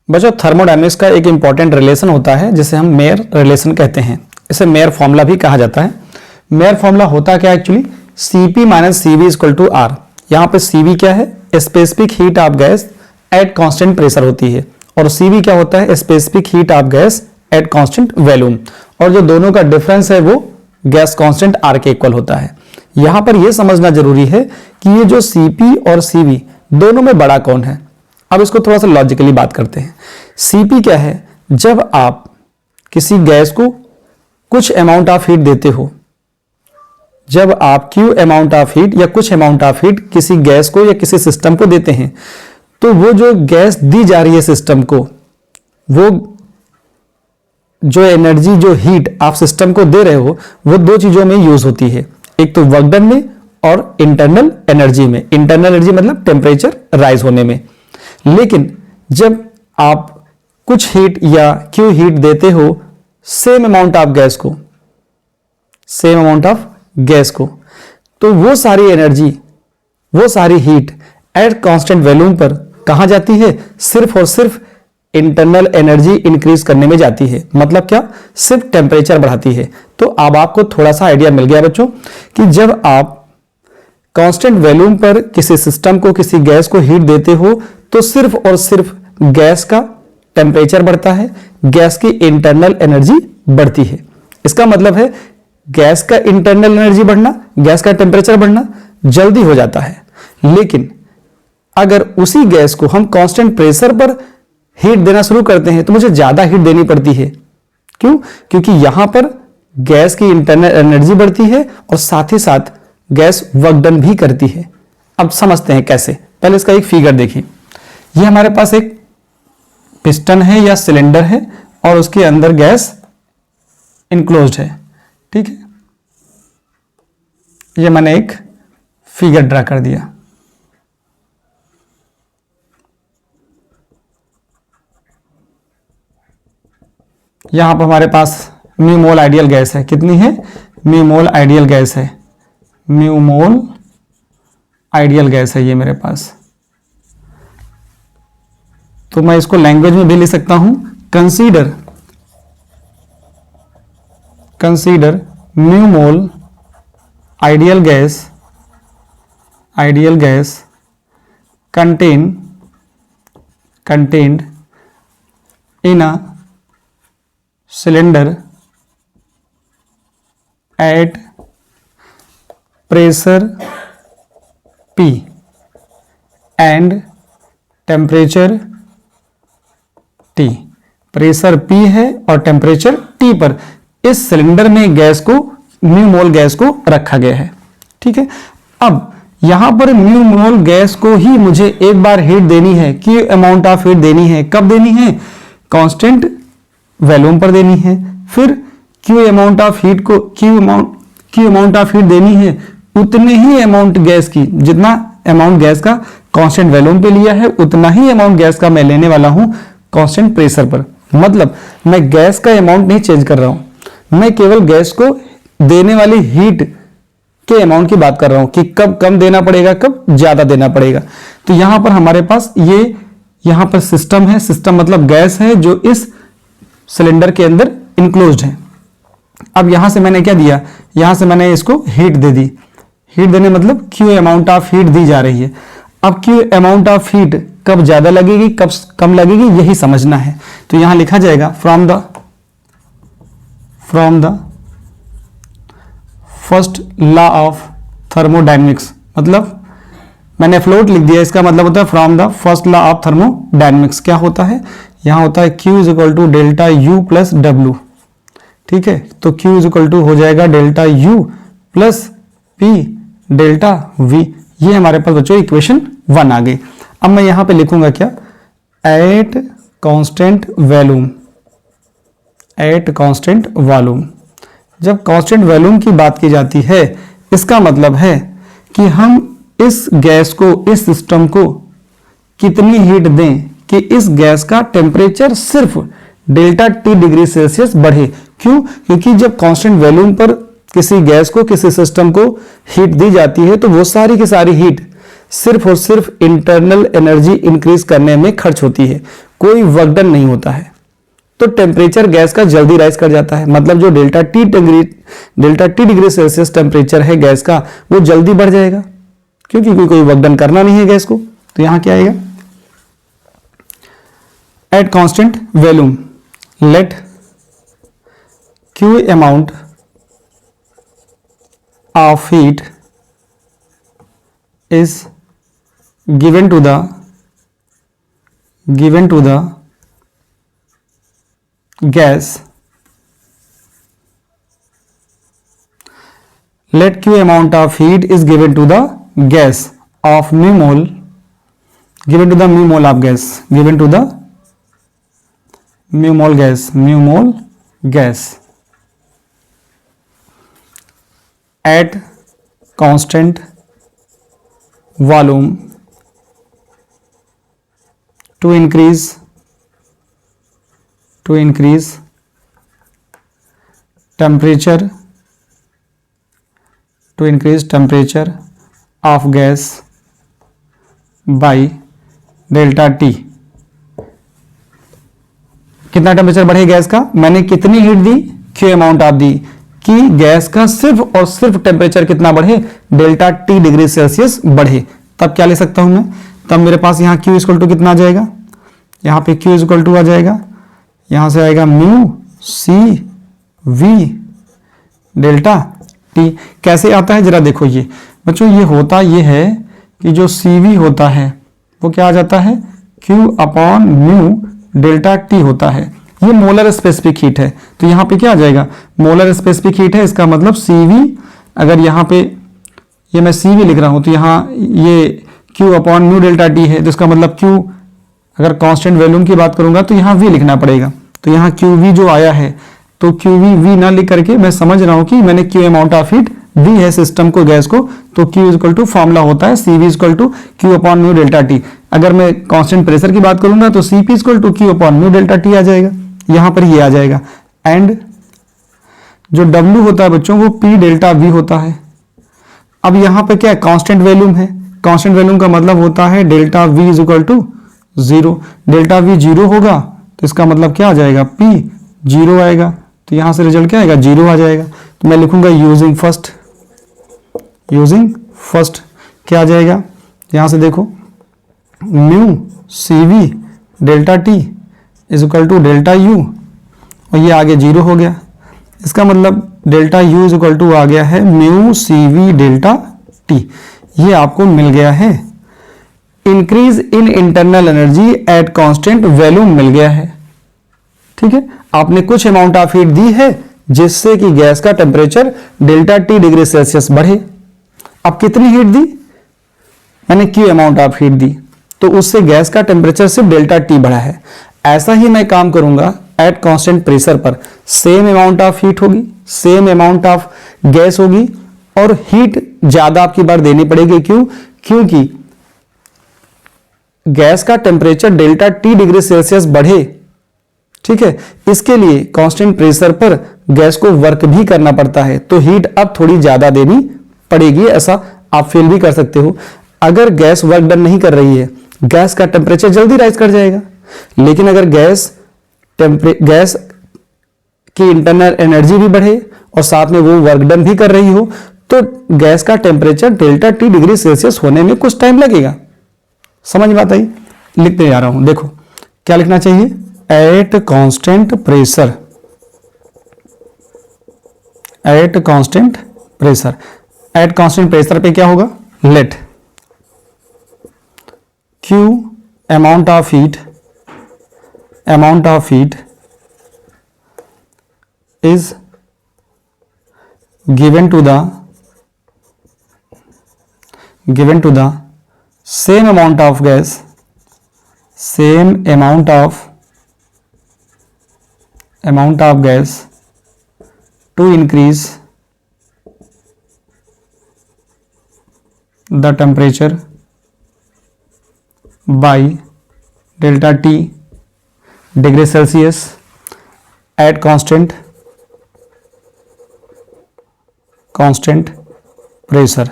बच्चों थर्मोडायनेमिक्स का एक इंपॉर्टेंट रिलेशन होता है जिसे हम मेयर रिलेशन कहते हैं। इसे मेयर फॉर्मूला भी कहा जाता है। मेयर फॉर्मूला होता क्या actually, Cp minus Cv equal to R। यहाँ पे Cv क्या है, specific heat of gas at constant pressure होती है, और Cv क्या होता है, specific heat of gas at constant volume. और जो दोनों का डिफरेंस है वो गैस कांस्टेंट R के इक्वल होता है। यहाँ पर यह समझना जरूरी है कि ये जो Cp और Cv दोनों में बड़ा कौन है। अब इसको थोड़ा सा लॉजिकली बात करते हैं। Cp क्या है, जब आप किसी गैस को कुछ अमाउंट ऑफ हीट देते हो, जब आप Q अमाउंट ऑफ हीट या कुछ अमाउंट ऑफ हीट किसी गैस को या किसी सिस्टम को देते हैं, तो वो जो गैस दी जा रही है सिस्टम को, वो जो एनर्जी जो हीट आप सिस्टम को दे रहे हो वो दो चीजों में यूज होती है, एक तो वर्क डन में और इंटरनल एनर्जी में। इंटरनल एनर्जी मतलब टेम्परेचर राइज होने में। लेकिन जब आप कुछ हीट या Q हीट देते हो सेम अमाउंट ऑफ गैस को, तो वो सारी एनर्जी, वो सारी हीट एट कांस्टेंट वॉल्यूम पर कहां जाती है, सिर्फ और सिर्फ इंटरनल एनर्जी इंक्रीज करने में जाती है। मतलब क्या, सिर्फ टेम्परेचर बढ़ाती है। तो अब आपको थोड़ा सा आइडिया मिल गया बच्चों कि जब आप कांस्टेंट वॉल्यूम पर किसी सिस्टम को, किसी गैस को हीट देते हो, तो सिर्फ और सिर्फ गैस का टेम्परेचर बढ़ता है, गैस की इंटरनल एनर्जी बढ़ती है। इसका मतलब है गैस का इंटरनल एनर्जी बढ़ना, गैस का टेम्परेचर बढ़ना जल्दी हो जाता है। लेकिन अगर उसी गैस को हम कांस्टेंट प्रेशर पर हीट देना शुरू करते हैं तो मुझे ज्यादा हीट देनी पड़ती है। क्यों? क्योंकि यहां पर गैस की इंटरनल एनर्जी बढ़ती है और साथ ही साथ गैस वर्क डन भी करती है। अब समझते हैं कैसे। पहले इसका एक फिगर देखिए। ये हमारे पास एक पिस्टन है या सिलेंडर है और उसके अंदर गैस इनक्लोज्ड है, ठीक है। ये मैंने एक फिगर ड्रा कर दिया। यहां पर हमारे पास म्यू मोल आइडियल गैस है। कितनी है? म्यू मोल आइडियल गैस है। म्यू मोल आइडियल गैस है ये मेरे पास। तो मैं इसको लैंग्वेज में भी लिख सकता हूं, consider mu mole ideal gas contained in a cylinder at pressure P and temperature T। Pressure P है और टेम्परेचर T पर इस सिलेंडर में गैस को, म्यू मोल गैस को रखा गया है, ठीक है। अब यहां पर म्यू मोल गैस को ही मुझे एक बार हीट देनी है, कि अमाउंट ऑफ हीट देनी है। कब देनी है? कांस्टेंट वॉल्यूम पर देनी है। फिर Q अमाउंट ऑफ हीट को, Q अमाउंट ऑफ हीट देनी है उतने ही अमाउंट गैस की, जितना अमाउंट गैस का कांस्टेंट वॉल्यूम पे लिया है उतना ही अमाउंट गैस का मैं लेने वाला हूं कांस्टेंट प्रेशर पर। मतलब मैं गैस का अमाउंट नहीं चेंज कर रहा हूं, मैं केवल गैस को देने वाली हीट के अमाउंट की बात कर रहा हूं कि कब कम देना पड़ेगा, कब ज्यादा देना पड़ेगा। तो यहां पर हमारे पास ये यहां पर सिस्टम है। सिस्टम मतलब गैस है जो इस सिलेंडर के अंदर इनक्लोज्ड है। अब यहां से मैंने क्या दिया, यहां से मैंने इसको हीट दे दी। हीट देने मतलब Q अमाउंट ऑफ हीट दी जा रही है। अब Q अमाउंट ऑफ हीट कब ज्यादा लगेगी, कब कम लगेगी, यही समझना है। तो यहां लिखा जाएगा from the first law of thermodynamics. मतलब मैंने फ्लोट लिख दिया, इसका मतलब होता है from the first law of thermodynamics. क्या होता है? यहां होता है Q is equal to delta U plus W, ठीक है। तो Q इज इक्वल टू हो जाएगा delta U plus P delta V। ये हमारे पास बच्चों इक्वेशन 1 आ गई। अब मैं यहां पे लिखूंगा क्या, एट कांस्टेंट वॉल्यूम। जब कांस्टेंट वॉल्यूम की बात की जाती है, इसका मतलब है कि हम इस गैस को, इस सिस्टम को कितनी हीट दें कि इस गैस का टेम्परेचर सिर्फ डेल्टा T डिग्री सेल्सियस बढ़े। क्यों? क्योंकि जब कांस्टेंट वॉल्यूम पर किसी गैस को, किसी सिस्टम को हीट दी जाती है तो वो सारी की सारी हीट सिर्फ और सिर्फ इंटरनल एनर्जी इंक्रीज करने में खर्च होती है। कोई वर्क डन नहीं होता है, तो टेम्परेचर गैस का जल्दी राइज कर जाता है। मतलब जो delta T degree Celsius temperature है गैस का, वो जल्दी बढ़ जाएगा, क्योंकि कोई वर्क डन करना नहीं है गैस को। तो यहां क्या आएगा, at constant volume let Q amount of heat is given to the gas, let q amount of heat is given to the gas of mu mole, given to the mu mole of gas, given to the mu mole gas at constant volume to increase temperature of gas by delta T. कितना temperature बढ़े gas का, मैंने कितनी heat the, Q amount of the, कि gas का सिर्फ और सिर्फ टेम्परेचर कितना बढ़े, डेल्टा टी डिग्री सेल्सियस बढ़े। तब क्या ले सकता हूं मैं, तब मेरे पास यहां Q इक्वल टू कितना आ जाएगा, यहां पे Q इक्वल टू आ जाएगा, यहां से आएगा mu C V delta T. कैसे आता है जरा देखो, ये बच्चों ये होता ये है कि जो CV होता है वो क्या आ जाता है, Q upon mu delta T होता है। ये मोलर स्पेसिफिक हीट है, तो यहाँ पे क्या आ जाएगा, मोलर स्पेसिफिक हीट है, इसका मतलब CV, अगर यहाँ पे ये मैं CV लिख रहा हूँ तो यहाँ ये Q upon mu delta T है, तो इसका मतलब Q, अगर कांस्टेंट वॉल्यूम की बात करूंगा तो यहाँ V लिखना पड़ेगा। तो यहाँ QV जो आया है, तो QV V ना लिख करके मैं समझ रहा हूँ कि मैंने Q अमाउंट ऑफ हीट दी है सिस्टम को, गैस को, तो Q इक्वल टू फॉर्मूला होता है CV equal to Q upon mu delta T. अगर मैं कांस्टेंट प्रेशर की बात करूंगा तो CP equal to Q upon mu delta T आ जाएगा, यहां पर ये आ जाएगा। एंड जो W होता है बच्चों वो P डेल्टा V होता है। अब यहां पे क्या है, कांस्टेंट वॉल्यूम है, कांस्टेंट वॉल्यूम का मतलब होता है delta V is equal to zero. Delta V zero होगा तो इसका मतलब क्या आ जाएगा, P जीरो आएगा, तो यहां से रिजल्ट क्या आएगा, जीरो आ जाएगा। तो मैं लिखूंगा यूजिंग फर्स्ट क्या आ जाएगा, यहां से देखो mu CV delta T is equal to delta U, और ये आगे जीरो हो गया, इसका मतलब delta U is equal to आ गया है म्यू CV डेल्टा टी। ये आपको मिल गया है। Increase in internal energy at constant volume मिल गया है। ठीक है, आपने कुछ अमाउंट ऑफ हीट दी है जिससे कि गैस का temperature delta T degree Celsius बढ़े। अब कितनी हीट दी, मैंने Q अमाउंट ऑफ हीट दी, तो उससे गैस का टेम्परेचर सिर्फ डेल्टा टी बढ़ा है। ऐसा ही मैं काम करूंगा एट कांस्टेंट प्रेशर पर, सेम अमाउंट ऑफ हीट होगी, सेम अमाउंट ऑफ गैस होगी, और हीट ज्यादा आपकी बार देनी पड़ेगी। क्यों, क्योंकि गैस का temperature delta T degree Celsius बढ़े, ठीक है, इसके लिए कांस्टेंट प्रेशर पर गैस को वर्क भी करना पड़ता है, तो हीट अब थोड़ी ज्यादा देनी पड़ेगी। ऐसा आप फील भी कर सकते हो। अगर गैस वर्क डन नहीं कर रही है, गैस का टेम्परेचर जल्दी राइज कर जाएगा, लेकिन अगर गैस की इंटरनल एनर्जी भी बढ़े और साथ में वो वर्क डन भी कर रही हो, तो गैस का temperature delta T degree Celsius होने में कुछ टाइम लगेगा। समझ में आता है, लिखते जा रहा हूं, देखो क्या लिखना चाहिए, eight constant pressure, eight constant pressure पे क्या होगा, late Q amount of heat is given to the same amount of gas, to increase the temperature by delta T degree Celsius at constant pressure.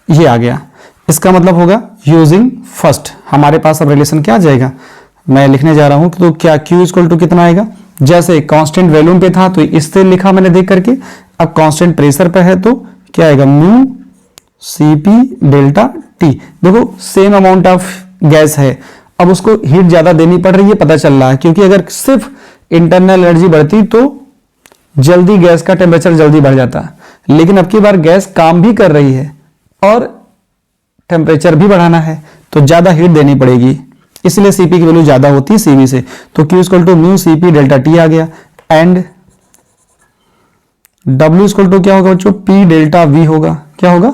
ये आ गया। इसका मतलब होगा using first. हमारे पास अब रिलेशन क्या आ जाएगा, मैं लिखने जा रहा हूं तो क्या Q इक्वल टू कितना आएगा, जैसे कांस्टेंट वॉल्यूम पे था तो इससे लिखा मैंने देख करके, अब कांस्टेंट प्रेशर पे है तो क्या आएगा, म्यू Cp डेल्टा T। देखो सेम अमाउंट ऑफ गैस है, अब उसको हीट ज्यादा देनी पड़ रही है, पता चल रहा है, क्योंकि अगर सिर्फ इंटरनल एनर्जी बढ़ती तो जल्दी गैस का टेम्परेचर जल्दी बढ़ जाता, लेकिन अब की बार गैस काम भी कर रही है और टेम्परेचर भी बढ़ाना है तो ज्यादा हीट देनी पड़ेगी, इसलिए Cp की वैल्यू ज्यादा होती है Cv से। तो Q equal to mu Cp delta T आ गया, एंड W इक्वल टू क्या होगा बच्चों, P डेल्टा V होगा। क्या होगा,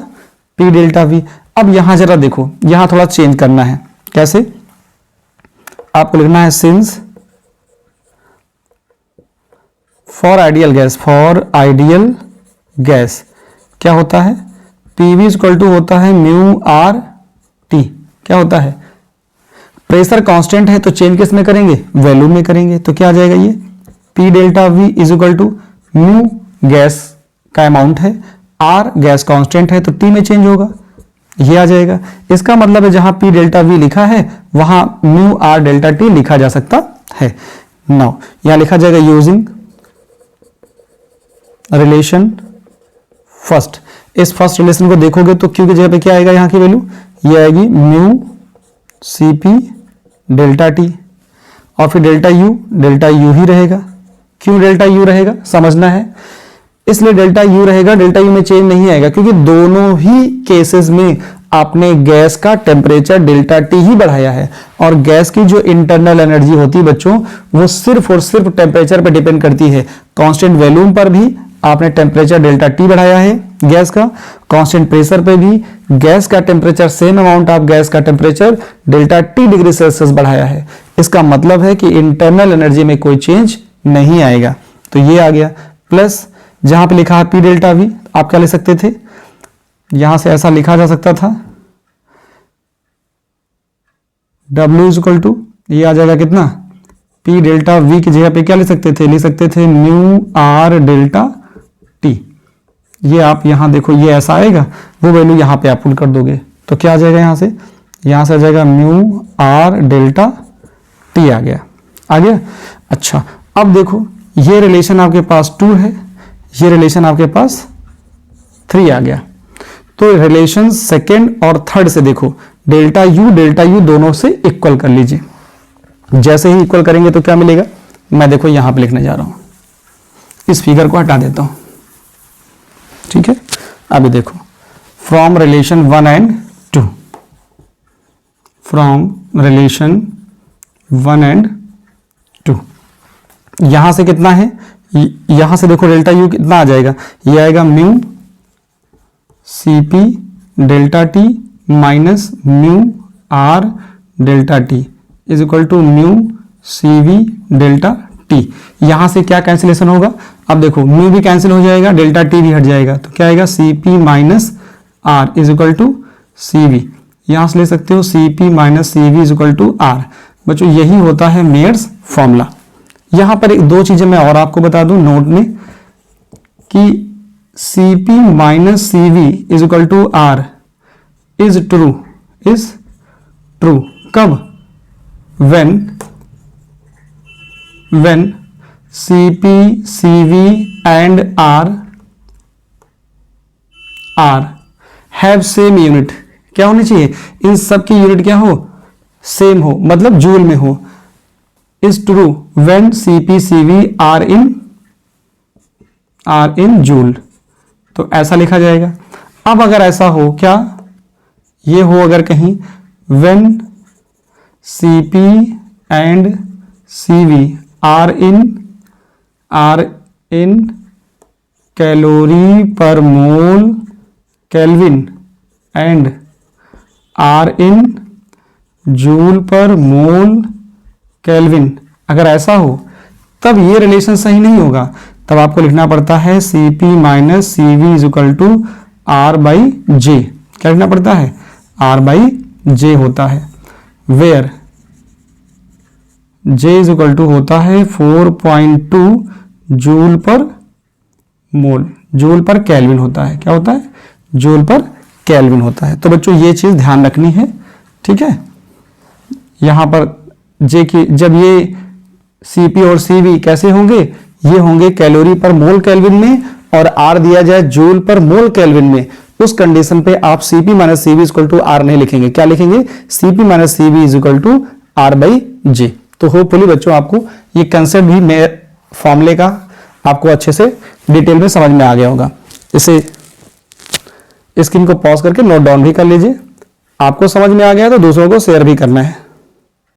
P डेल्टा V। अब यहां जरा देखो, यहां थोड़ा चेंज करना है। कैसे, आपको लिखना है सिंस फॉर आइडियल गैस क्या होता है, PV इक्वल टू होता है म्यू आर टी। क्या होता है, प्रेशर कांस्टेंट है तो चेंज किस में करेंगे, वॉल्यूम में करेंगे, तो क्या आ जाएगा ये P delta V is equal to mu gas का अमाउंट है, R गैस कांस्टेंट है तो T में चेंज होगा, ये आ जाएगा। इसका मतलब है जहां P डेल्टा V लिखा है वहां म्यू R डेल्टा T लिखा जा सकता है। नाउ यहां लिखा जाएगा यूजिंग रिलेशन फर्स्ट। इस फर्स्ट रिलेशन को देखोगे तो Q की जगह पे क्या आएगा, यहां की वैल्यू ये आएगी म्यू Cp डेल्टा T, और फिर डेल्टा U ही रहेगा। क्यों डेल्टा U रहेगा समझना है, इसलिए डेल्टा U रहेगा, डेल्टा U में चेंज नहीं आएगा, क्योंकि दोनों ही केसेस में आपने गैस का टेम्परेचर डेल्टा T ही बढ़ाया है, और गैस की जो इंटरनल एनर्जी होती है बच्चों वो सिर्फ और सिर्फ टेम्परेचर पर डिपेंड करती है। कांस्टेंट वॉल्यूम पर भी आपने टेम्परेचर डेल्टा T बढ़ाया है गैस का, कांस्टेंट प्रेशर पे भी गैस का temperature same amount of gas का temperature delta T degree Celsius बढ़ाया है। इसका मतलब है कि इंटरनल एनर्जी में कोई चेंज नहीं आएगा। तो ये आ गया, प्लस जहां पे लिखा है P डेल्टा V, आप क्या लिख सकते थे, यहां से ऐसा लिखा जा सकता था W इज इक्वल टू ये आ जाएगा कितना, P डेल्टा V की जगह पे क्या लिख सकते थे म्यू R डेल्टा T। ये आप यहां देखो ये ऐसा आएगा, वो वैल्यू यहां पे आप पुट कर दोगे तो क्या आ जाएगा, यहां से आ जाएगा म्यू R डेल्टा T आ गया। अच्छा अब देखो ये रिलेशन आपके पास 2 है, ये रिलेशन आपके पास 3 आ गया। तो रिलेशन सेकेंड और थर्ड से देखो डेल्टा U दोनों से इक्वल कर लीजिए। जैसे ही इक्वल करेंगे तो क्या मिलेगा, मैं देखो यहां पे लिखने जा रहा हूं, इस फिगर को हटा देता हूं, ठीक है। अभी देखो from relation 1 and 2, from relation 1 and 2, यहां से कितना है, यहां से देखो डेल्टा U कितना आ जाएगा, ये आएगा mu Cp delta T minus mu R delta T is equal to mu Cv delta T। यहां से क्या कैंसिलेशन होगा, अब देखो म्यू भी कैंसिल हो जाएगा, डेल्टा T भी हट जाएगा, तो क्या आएगा Cp minus R is equal to Cv। यहां से ले सकते हो Cp minus Cv is equal to R। बच्चों यही होता है मेयर्स फॉर्मूला। यहां पर एक दो चीजें मैं और आपको बता दूं नोट में कि Cp minus Cv is equal to R is true कब, when Cp Cv and R have same unit। क्या होनी चाहिए, इन सब की यूनिट क्या हो, सेम हो, मतलब जूल में हो। Is true when Cp Cv are in joule, तो ऐसा लिखा जाएगा। अब अगर ऐसा हो, क्या ये हो अगर कहीं when Cp and Cv are in calorie per mole kelvin and R in joule per mole kelvin, अगर ऐसा हो तब ये रिलेशन सही नहीं होगा, तब आपको लिखना पड़ता है Cp minus Cv is equal to R by J. क्या लिखना पड़ता है, R बाई जे होता है, where J is equal to होता है 4.2 जूल पर मोल, जूल पर केल्विन होता है। क्या होता है, जूल पर केल्विन होता है। तो बच्चों ये चीज ध्यान रखनी है, ठीक है। यहां पर जे की जब ये Cp और Cv कैसे होंगे, ये होंगे कैलोरी पर मोल केल्विन में, और R दिया जाए जूल पर मोल केल्विन में, उस कंडीशन पे आप Cp minus Cv equal to R नहीं लिखेंगे। क्या लिखेंगे? Cp minus Cv is equal to R by J। तो होपफुली बच्चों आपको ये कंसेप्ट भी फॉर्मूले का आपको अच्छे से डिटेल में समझ में आ गया होगा। इसे स्क्रीन को पॉज करके नोट डाउन भी कर लीजिए। आपको समझ में आ गया तो दूसरों को शेयर भी करना है।